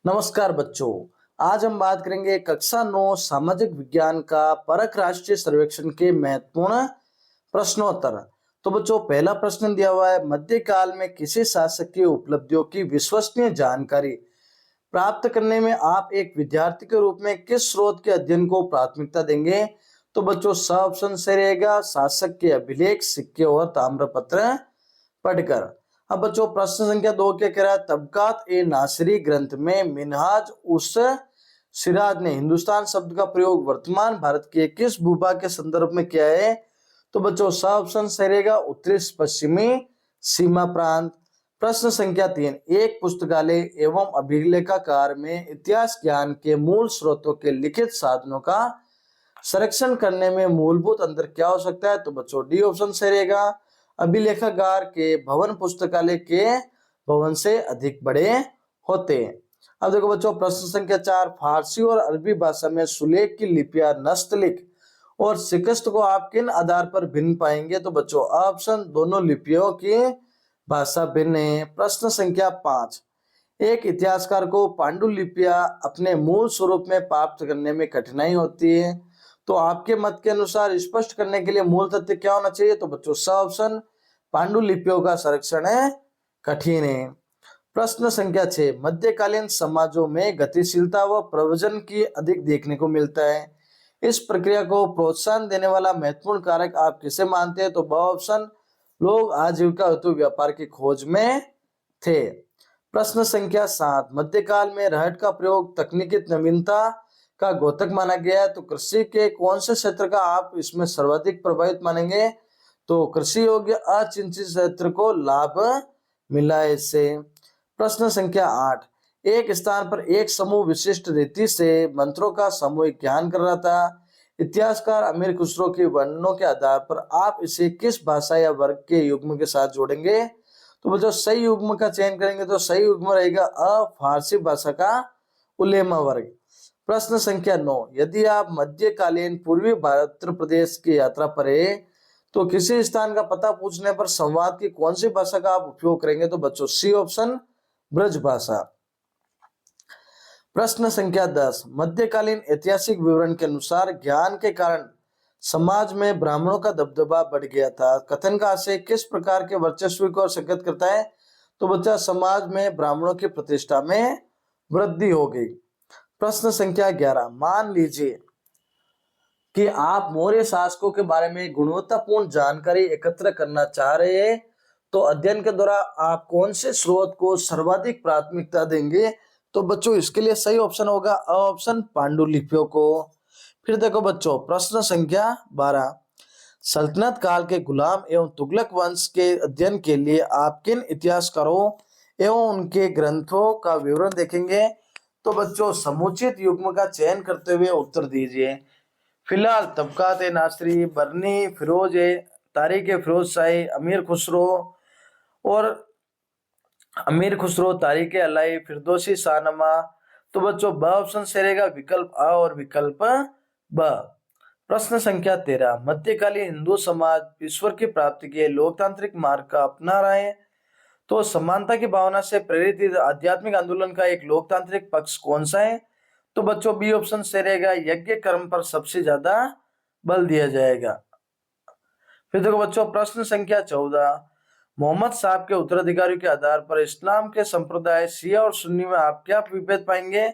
नमस्कार बच्चों। आज हम बात करेंगे कक्षा 9 सामाजिक विज्ञान का परख राष्ट्रीय सर्वेक्षण के महत्वपूर्ण प्रश्नोत्तर। तो बच्चों, पहला प्रश्न दिया हुआ है, मध्यकाल में किसी शासक की उपलब्धियों की विश्वसनीय जानकारी प्राप्त करने में आप एक विद्यार्थी के रूप में किस स्रोत के अध्ययन को प्राथमिकता देंगे? तो बच्चों, स ऑप्शन सही रहेगा, शासक के अभिलेख, सिक्के और ताम्रपत्र पढ़कर। अब बच्चों, प्रश्न संख्या 2 क्या कह रहा है, तबकात ए नासिरी ग्रंथ में मिनहाज उस सिराज ने हिंदुस्तान शब्द का प्रयोग वर्तमान भारत के किस भूभाग के संदर्भ में किया है? तो बच्चों, स ऑप्शन सही रहेगा, उत्तरी पश्चिमी सीमा प्रांत। प्रश्न संख्या 3, एक पुस्तकालय एवं अभिलेखागार में इतिहास ज्ञान के मूल स्रोतों के लिखित साधनों का संरक्षण करने में मूलभूत अंतर क्या हो सकता है? तो बच्चों, डी ऑप्शन सही रहेगा, अभिलेखागार के भवन पुस्तकालय के भवन से अधिक बड़े होते हैं। अब देखो बच्चों, प्रश्न संख्या 4, फारसी और अरबी भाषा में सुलेख की लिपियां नस्तलिख और शिकस्त को आप किन आधार पर भिन्न पाएंगे? तो बच्चों, ऑप्शन दोनों लिपियों की भाषा भिन्न है। प्रश्न संख्या 5, एक इतिहासकार को पांडुलिपियां अपने मूल स्वरूप में प्राप्त करने में कठिनाई होती है, तो आपके मत के अनुसार स्पष्ट करने के लिए मूल तथ्य क्या होना चाहिए? तो बच्चों, स ऑप्शन पांडुलिपियों का संरक्षण है कठिन है। प्रश्न संख्या 6, मध्यकालीन समाजों में गतिशीलता व प्रवचन की अधिक देखने को मिलता है, इस प्रक्रिया को प्रोत्साहन देने वाला महत्वपूर्ण कारक आप किसे मानते हैं? तो ब ऑप्शन, लोग आजीविका हेतु व्यापार की खोज में थे। प्रश्न संख्या 7, मध्यकाल में रहट का प्रयोग तकनीकी नवीनता का द्योतक माना गया है, तो कृषि के कौन से क्षेत्र का आप इसमें सर्वाधिक प्रभावित मानेंगे? तो कृषि योग्य अचिंतित क्षेत्र को लाभ मिला है इससे। प्रश्न संख्या 8, एक स्थान पर एक समूह विशिष्ट रीति से मंत्रों का सामूहिक ज्ञान कर रहा था, इतिहासकार अमीर खुसरो के वर्णनों के आधार पर आप इसे किस भाषा या वर्ग के युग्म के साथ जोड़ेंगे? तो बच्चों, सही युग्म का चयन करेंगे तो सही युग्म रहेगा अ फारसी भाषा का उलेमा वर्ग। प्रश्न संख्या 9, यदि आप मध्यकालीन पूर्वी भारत उत्तर प्रदेश की यात्रा पर है तो किसी स्थान का पता पूछने पर संवाद की कौन सी भाषा का आप उपयोग करेंगे? तो बच्चों, सी ऑप्शन ब्रज भाषा। प्रश्न संख्या 10, मध्यकालीन ऐतिहासिक विवरण के अनुसार ज्ञान के कारण समाज में ब्राह्मणों का दबदबा बढ़ गया था, कथन का आशय किस प्रकार के वर्चस्व को संकेत करता है? तो बच्चा, समाज में ब्राह्मणों की प्रतिष्ठा में वृद्धि हो गई। प्रश्न संख्या 11, मान लीजिए कि आप मौर्य शासकों के बारे में गुणवत्तापूर्ण जानकारी एकत्र करना चाह रहे हैं, तो अध्ययन के दौरान आप कौन से स्रोत को सर्वाधिक प्राथमिकता देंगे? तो बच्चों, इसके लिए सही ऑप्शन होगा अ ऑप्शन पांडुलिपियों को। फिर देखो बच्चों, प्रश्न संख्या 12, सल्तनत काल के गुलाम एवं तुगलक वंश के अध्ययन के लिए आप किन इतिहासकारों एवं उनके ग्रंथों का विवरण देखेंगे? तो बच्चों, समुचित युग्म का चयन करते हुए उत्तर दीजिए। फिलहाल तबकात ए नासरी, बरनी फिरोज ए, तारीख फिरोज शाही, अमीर खुसरो, तारीख अलाई, फिरदौसी शाहनमा। तो बच्चों, ब ऑप्शन सही रहेगा, विकल्प अ और विकल्प ब। प्रश्न संख्या 13, मध्यकालीन हिंदू समाज ईश्वर की प्राप्ति के लोकतांत्रिक मार्ग का अपना रहे हैं, तो समानता की भावना से प्रेरित आध्यात्मिक आंदोलन का एक लोकतांत्रिक पक्ष कौन सा है? तो बच्चों, बी ऑप्शन सही रहेगा, यज्ञ कर्म पर सबसे ज्यादा बल दिया जाएगा। फिर देखो बच्चों, प्रश्न संख्या 14, मोहम्मद साहब के उत्तराधिकारी के आधार पर इस्लाम के संप्रदाय शिया और सुन्नी में आप क्या विभेद पाएंगे?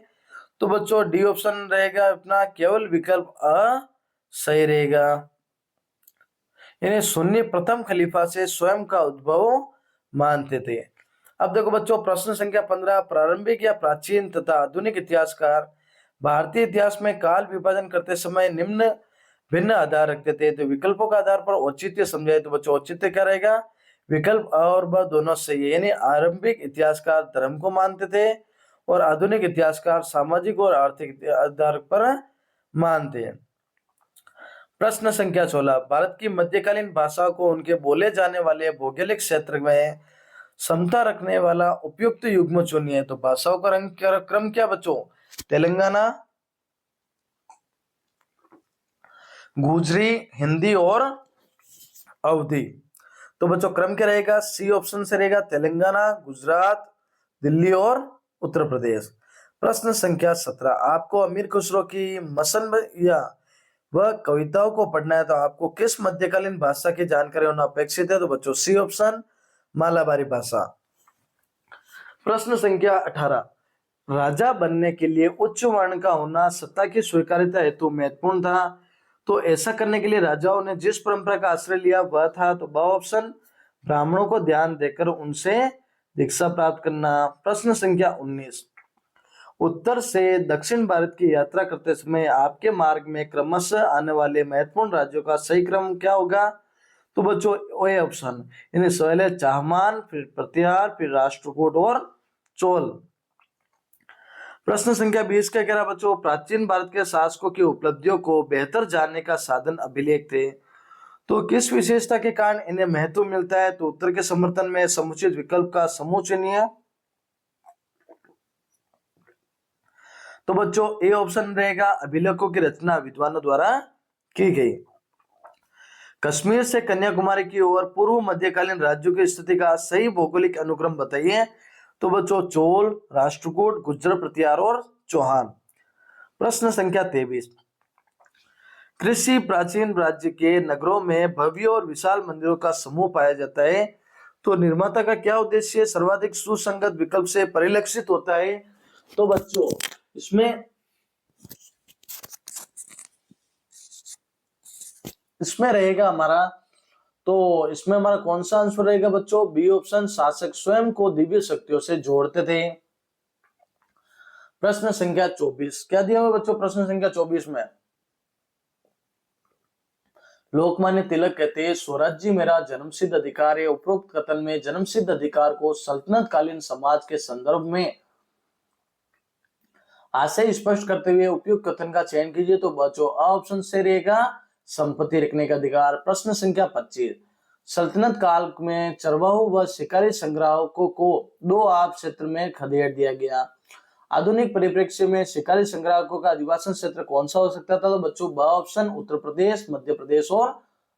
तो बच्चों, डी ऑप्शन रहेगा अपना, केवल विकल्प अ सही रहेगा, यानी सुन्नी प्रथम खलीफा से स्वयं का उद्भव मानते थे। अब देखो बच्चों, प्रश्न संख्या 15, प्रारंभिक या प्राचीन तथा आधुनिक इतिहासकार भारतीय इतिहास में काल विभाजन करते समय निम्न भिन्न आधार रखते थे, तो विकल्पों का आधार पर औचित्य समझाए। तो बच्चों, औचित्य क्या रहेगा? विकल्प अ और ब दोनों सही है, यानी आरंभिक इतिहासकार धर्म को मानते थे और आधुनिक इतिहासकार सामाजिक और आर्थिक आधार पर मानते हैं। प्रश्न संख्या 16, भारत की मध्यकालीन भाषा को उनके बोले जाने वाले भौगोलिक क्षेत्र में समता रखने वाला उपयुक्त युग्म चुनिए। तो भाषाओं का क्रम क्या बच्चों? तेलंगाना, गुजरी, हिंदी और अवधी। तो बच्चों, क्रम क्या रहेगा? सी ऑप्शन से रहेगा, तेलंगाना, गुजरात, दिल्ली और उत्तर प्रदेश। प्रश्न संख्या 17, आपको अमीर खुसरो की मसन या वह कविताओं को पढ़ना है तो आपको किस मध्यकालीन भाषा की जानकारी होना अपेक्षित है? तो बच्चों सी ऑप्शन, मालाबारी भाषा। प्रश्न संख्या 18, राजा बनने के लिए उच्च वर्ण का होना सत्ता की स्वीकार्यता हेतु महत्वपूर्ण था, तो ऐसा करने के लिए राजाओं ने जिस परंपरा का आश्रय लिया वह था, तो ब ऑप्शन, ब्राह्मणों को ध्यान देकर उनसे दीक्षा प्राप्त करना। प्रश्न संख्या 19, उत्तर से दक्षिण भारत की यात्रा करते समय आपके मार्ग में क्रमशः आने वाले महत्वपूर्ण राज्यों का सही क्रम क्या होगा? तो बच्चों ए ऑप्शन, यानी पहले चाहमान, फिर प्रतिहार, फिर राष्ट्रकूट और चोल। प्रश्न संख्या 20 क्या कह रहा बच्चों, प्राचीन भारत के शासकों की उपलब्धियों को बेहतर जानने का साधन अभिलेख थे, तो किस विशेषता के कारण इन्हें महत्व मिलता है? तो उत्तर के समर्थन में समुचित विकल्प का समूह चुनिए। तो बच्चों ए ऑप्शन रहेगा, अभिलेखों की रचना विद्वानों द्वारा की गई। कश्मीर से कन्याकुमारी की ओर पूर्व मध्यकालीन राज्यों की स्थिति का सही भौगोलिक अनुक्रम बताइए। तो बच्चों चोल, राष्ट्रकूट, गुर्जर, प्रतिहार और चौहान। प्रश्न संख्या 23, कृषि प्राचीन राज्य के नगरों में भव्य और विशाल मंदिरों का समूह पाया जाता है, तो निर्माता का क्या उद्देश्य सर्वाधिक सुसंगत विकल्प से परिलक्षित होता है? तो बच्चों इसमें रहेगा हमारा, तो इसमें हमारा कौन सा आंसर रहेगा बच्चों? बी ऑप्शन, शासक स्वयं को दिव्य शक्तियों से जोड़ते थे। प्रश्न संख्या 24 क्या दिया हुआ बच्चों? प्रश्न संख्या 24 में लोकमान्य तिलक कहते हैं स्वराज्य मेरा जन्मसिद्ध अधिकार है। उपरोक्त कथन में जन्मसिद्ध अधिकार को सल्तनत कालीन समाज के संदर्भ में आशय स्पष्ट करते हुए उपयुक्त कथन का चयन कीजिए। तो बच्चों ऑप्शन से रहेगा संपत्ति रखने का अधिकार। प्रश्न संख्या 25, सल्तनत काल में चरवाहों व शिकारी संग्राहकों को दो आप क्षेत्र में खदेड़ दिया गया। आधुनिक परिप्रेक्ष्य में शिकारी संग्राहकों का अधिवासन क्षेत्र कौन सा हो सकता था? तो बच्चों ब ऑप्शन, उत्तर प्रदेश, मध्य प्रदेश और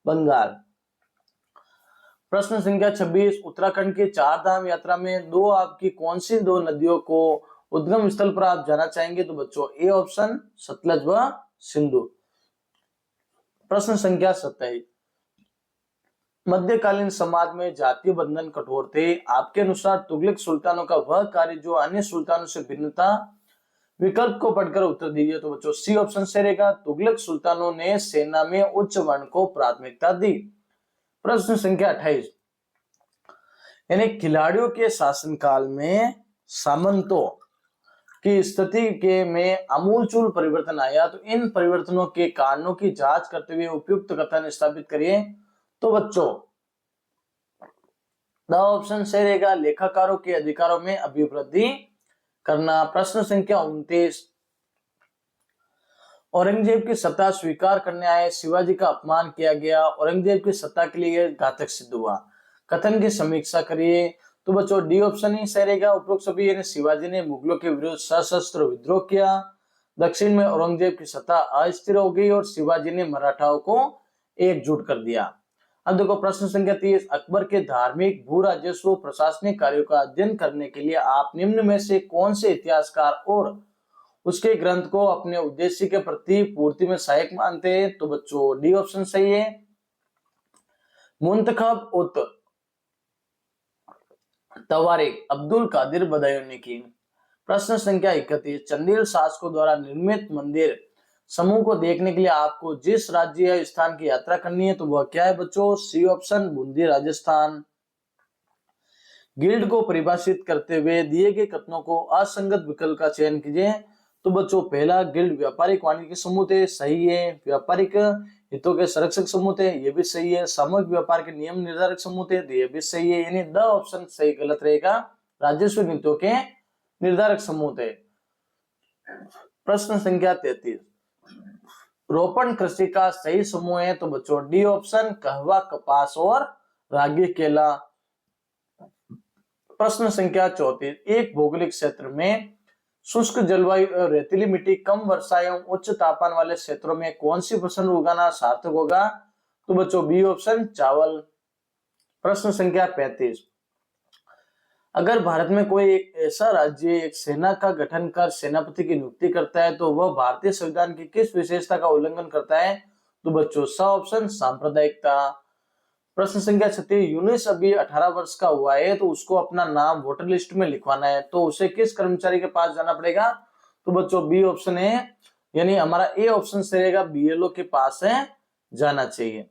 बंगाल। प्रश्न संख्या 26, उत्तराखंड की चार धाम यात्रा में दो आपकी कौन सी दो नदियों को उद्गम स्थल पर आप जाना चाहेंगे? तो बच्चों ए ऑप्शन, सतलज व सिंधु। प्रश्न संख्या 27, मध्यकालीन समाज में जातीय बंधन कठोर थे, आपके अनुसार तुगलक सुल्तानों का वह कार्य जो अन्य सुल्तानों से भिन्न था। विकल्प को पढ़कर उत्तर दीजिए। तो बच्चों सी ऑप्शन से रहेगा, तुगलक सुल्तानों ने सेना में उच्च वर्ण को प्राथमिकता दी। प्रश्न संख्या 28, यानी खिलाड़ियों के शासनकाल में सामंतों की स्थिति के में आमूलचूल परिवर्तन आया, तो इन परिवर्तनों के कारणों की जांच करते हुए उपयुक्त कथन स्थापित करिए। तो बच्चों द ऑप्शन से रहेगा, लेखाकारों के अधिकारों में अभिवृद्धि करना। प्रश्न संख्या 29, औरंगजेब की सत्ता स्वीकार करने आए शिवाजी का अपमान किया गया, औरंगजेब की सत्ता के लिए घातक सिद्ध हुआ। कथन की समीक्षा करिए। तो बच्चों डी ऑप्शन ही सही रहेगा। उपरोक्त सभी यानी शिवाजी ने मुगलों के विरुद्ध सशस्त्र विद्रोह किया, दक्षिण में औरंगजेब की सत्ता अस्थिर हो गई और शिवाजी ने मराठाओं को एकजुट कर दिया। अब देखो प्रश्न संख्या 30, अकबर के धार्मिक, भू राजस्व, प्रशासनिक कार्यों का अध्ययन करने के लिए आप निम्न में से कौन से इतिहासकार और उसके ग्रंथ को अपने उद्देश्य के प्रति पूर्ति में सहायक मानते हैं? तो बच्चों डी ऑप्शन सही है, मुंतखब उत तवारीख अब्दुल कादिर बदायूनी की। प्रश्न संख्या 31, चंदेल शासकों द्वारा निर्मित मंदिर समूह को देखने के लिए आपको जिस राज्य या स्थान की यात्रा करनी है तो वह क्या है बच्चों? C option, Bundi Rajasthan. Guild को परिभाषित करते हुए दिए गए कथनों को असंगत विकल्प का चयन कीजिए। तो बच्चों पहला, गिल्ड व्यापारिक वाणिज्य समूह थे, सही है। व्यापारिक हितों के संरक्षक समूह थे, ये भी सही है। सामूहिक व्यापार के नियम निर्धारक समूह थे, ये भी सही है। यानी द ऑप्शन सही गलत रहेगा, राजस्व नीतियों के निर्धारक समूह थे। प्रश्न संख्या 33, रोपण कृषि का सही समूह है तो बच्चों डी ऑप्शन, कहवा, कपास और रागी केला। प्रश्न संख्या 34, एक भौगोलिक क्षेत्र में शुष्क जलवायु और रेतीली मिट्टी, कम वर्षा एवं उच्च तापमान वाले क्षेत्रों में कौन सी फसल उगाना सार्थक होगा? तो बच्चों बी ऑप्शन, चावल। प्रश्न संख्या 35, अगर भारत में कोई एक ऐसा राज्य एक सेना का गठन कर सेनापति की नियुक्ति करता है तो वह भारतीय संविधान की किस विशेषता का उल्लंघन करता है? तो बच्चों सा ऑप्शन सांप्रदायिकता। प्रश्न संख्या 36, यूनुस अभी 18 वर्ष का हुआ है तो उसको अपना नाम वोटर लिस्ट में लिखवाना है, तो उसे किस कर्मचारी के पास जाना पड़ेगा? तो बच्चों बी ऑप्शन है, यानी हमारा ए ऑप्शन से रहेगा, बीएलओ के पास है जाना चाहिए।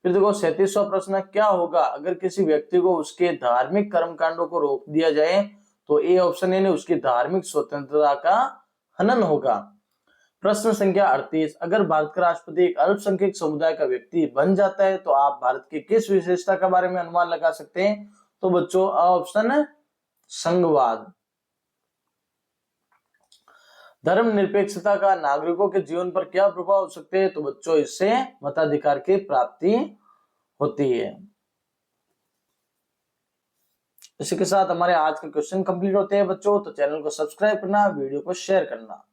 फिर देखो 37वां प्रश्न, क्या होगा अगर किसी व्यक्ति को उसके धार्मिक कर्मकांडों को रोक दिया जाए? तो ए ऑप्शन है, उसकी धार्मिक स्वतंत्रता का हनन होगा। प्रश्न संख्या 38, अगर भारत का राष्ट्रपति एक अल्पसंख्यक समुदाय का व्यक्ति बन जाता है तो आप भारत की किस विशेषता के बारे में अनुमान लगा सकते हैं? तो बच्चों ऑप्शन है संघवाद। धर्मनिरपेक्षता का नागरिकों के जीवन पर क्या प्रभाव हो सकते हैं? तो बच्चों इससे मताधिकार की प्राप्ति होती है। इसी के साथ हमारे आज के क्वेश्चन कंप्लीट होते हैं बच्चों, तो चैनल को सब्सक्राइब करना, वीडियो को शेयर करना।